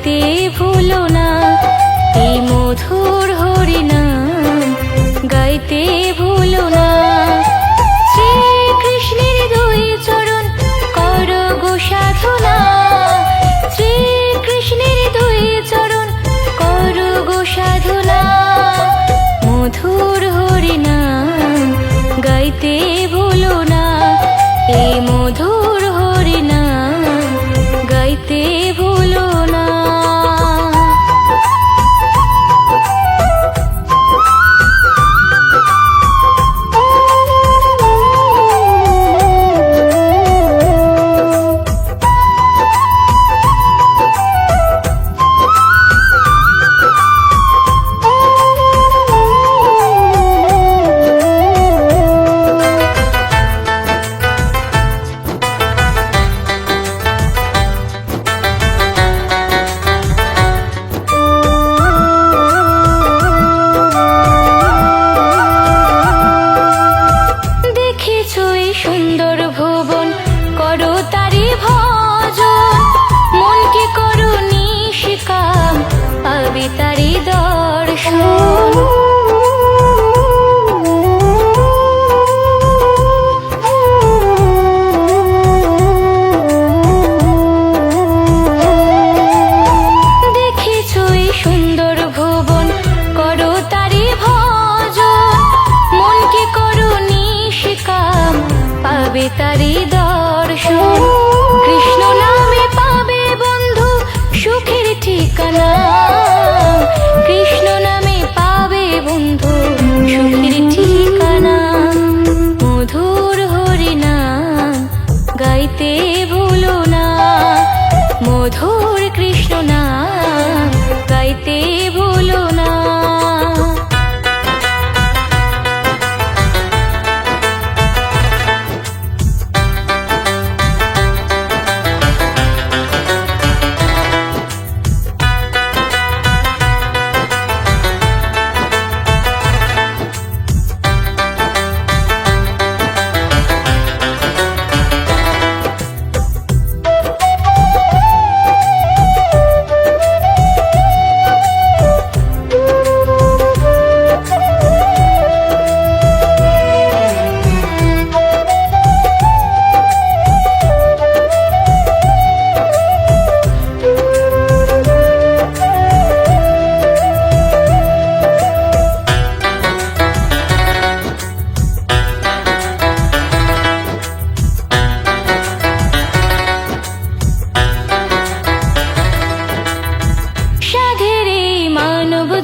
গাইতে ভুলো না এই মধুর হরিনাম, গাইতে ভুলো না। শ্রীকৃষ্ণের দুই চরণ করো গো সাধনা, শ্রীকৃষ্ণের দুই চরণ করো গো সাধনা। মধুর হরিনাম গাইতে ভুলো না এই মধুর হরিনাম, গাইতে ভুলো না। সুন্দর ভুবন করো তারি ভজন, মনকে করো নিষ্কাম পাবে তারি দর্শন। দেখেছো এই সুন্দর ভুবন করো তারি ভজন, মনকে করো নিষ্কাম পাবে তারি দর্শন। কৃষ্ণ নামে পাবে বন্ধু সুখের ঠিকানা, কৃষ্ণ নামে পাবে বন্ধু সুখের ঠিকানা। মধুর হরিনাম গাইতে ভুলো না, মধুর কৃষ্ণ নাম গাইতে ভুলো না।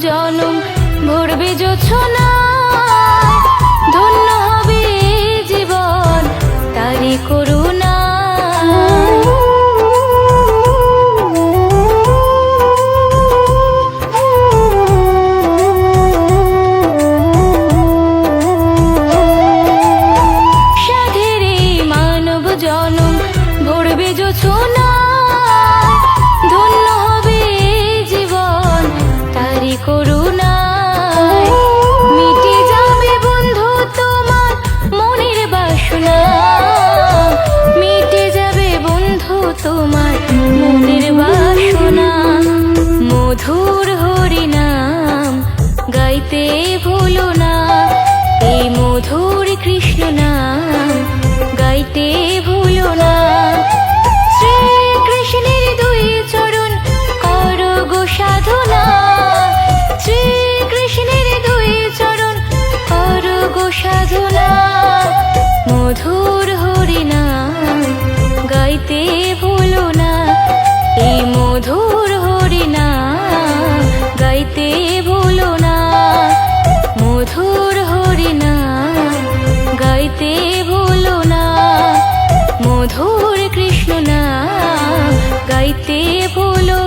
জনম ভরবে জোছনায়, ধন্য হবে জীবন তারি করুণা। সাধের এই মানব জনম ভরবে জোছনায়, ধন্য হবে জীবন তারি করুণায়। মিটে যাবে বন্ধু তোমার মনের বাসনা, মিটে যাবে বন্ধু তোমার মনের বাসনা। মধুর হরিনাম গাইতে ভুলো না এই মধুর কৃষ্ণ নাম, গাইতে ভুলো না। শ্রীকৃষ্ণের দুই চরণ করো গো সাধনা, শ্রীকৃষ্ণের দুই চরণ করো গো সাধনা। মধুর হরিনাম গাইতে ভুলো না এই মধুর হরিনাম, গাইতে ভুলো না। মধুর হরিনাম গাইতে ভুলো না, মধুর কৃষ্ণ নাম গাইতে ভুলো